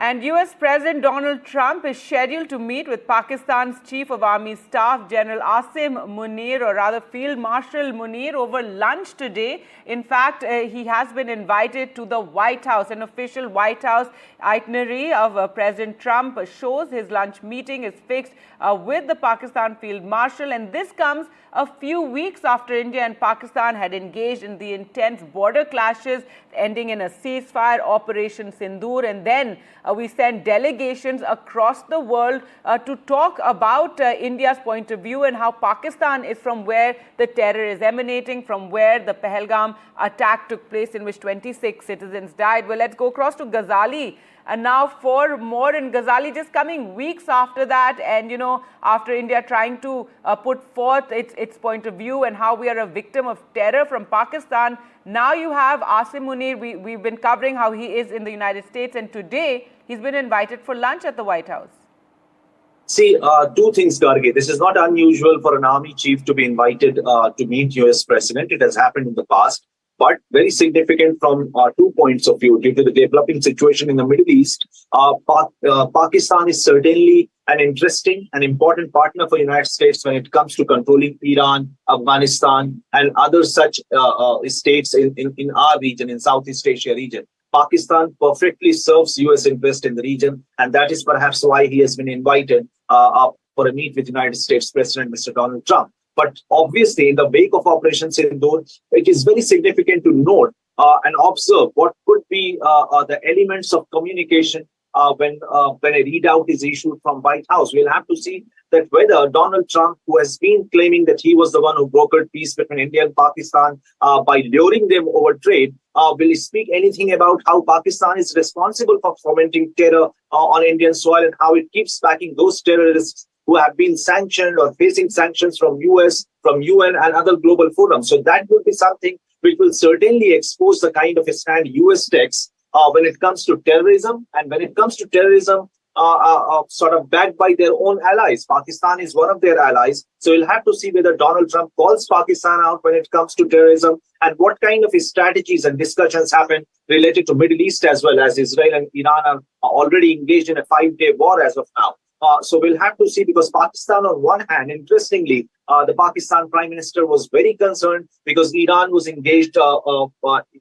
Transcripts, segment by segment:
And US President Donald Trump is scheduled to meet with Pakistan's Chief of Army Staff, General Asim Munir, or rather Field Marshal Munir, over lunch today. In fact, he has been invited to the White House. An official White House itinerary of President Trump shows his lunch meeting is fixed with the Pakistan Field Marshal. And this comes a few weeks after India and Pakistan had engaged in the intense border clashes, ending in a ceasefire, Operation Sindoor. And then we sent delegations across the world to talk about India's point of view and how Pakistan is from where the terror is emanating, from where the Pahalgam attack took place in which 26 citizens died. Well, let's go across to Ghazali. And now for more in Ghazali, just coming weeks after that, and after India trying to put forth its point of view and how we are a victim of terror from Pakistan, now you have Asim Munir. We've been covering how he is in the United States, and today he's been invited for lunch at the White House. See, two things, Gargi. This is not unusual for an army chief to be invited to meet US president. It has happened in the past. But very significant from 2 points of view. Due to the developing situation in the Middle East, Pakistan is certainly an interesting and important partner for the United States when it comes to controlling Iran, Afghanistan, and other such states in our region, in Southeast Asia region. Pakistan perfectly serves US interest in the region, and that is perhaps why he has been invited for a meet with United States President Mr. Donald Trump. But obviously, in the wake of Operation Sindoor, it is very significant to note and observe what could be the elements of communication when a readout is issued from White House. We'll have to see that whether Donald Trump, who has been claiming that he was the one who brokered peace between India and Pakistan by luring them over trade, will speak anything about how Pakistan is responsible for fomenting terror on Indian soil and how it keeps backing those terrorists who have been sanctioned or facing sanctions from US, from UN and other global forums. So that would be something which will certainly expose the kind of a stand US takes when it comes to terrorism, and when it comes to terrorism sort of backed by their own allies. Pakistan is one of their allies. So we'll have to see whether Donald Trump calls Pakistan out when it comes to terrorism and what kind of strategies and discussions happen related to Middle East as well, as Israel and Iran are already engaged in a 5-day war as of now. So we'll have to see, because Pakistan, on one hand, interestingly, the Pakistan Prime Minister was very concerned because Iran was engaged,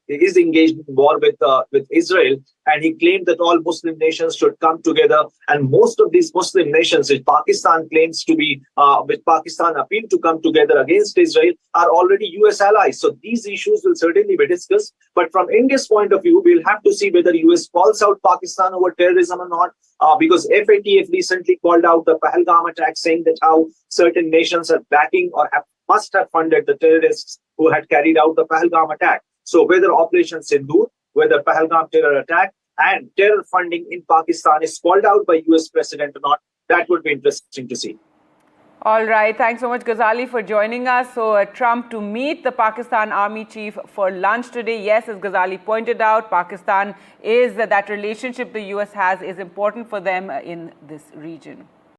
is engaged in war with Israel, and he claimed that all Muslim nations should come together. And most of these Muslim nations, which Pakistan claims to be, which Pakistan appealed to come together against Israel, are already US allies. So these issues will certainly be discussed. But from India's point of view, we'll have to see whether US calls out Pakistan over terrorism or not, because FATF recently called out the Pahalgam attack, saying that how certain nations are backing or must have funded the terrorists who had carried out the Pahalgam attack. So whether Operation Sindoor, whether Pahalgam terror attack and terror funding in Pakistan is called out by US president or not, that would be interesting to see. All right. Thanks so much, Ghazali, for joining us. So Trump to meet the Pakistan Army Chief for lunch today. Yes, as Ghazali pointed out, Pakistan is that relationship the US has is important for them in this region.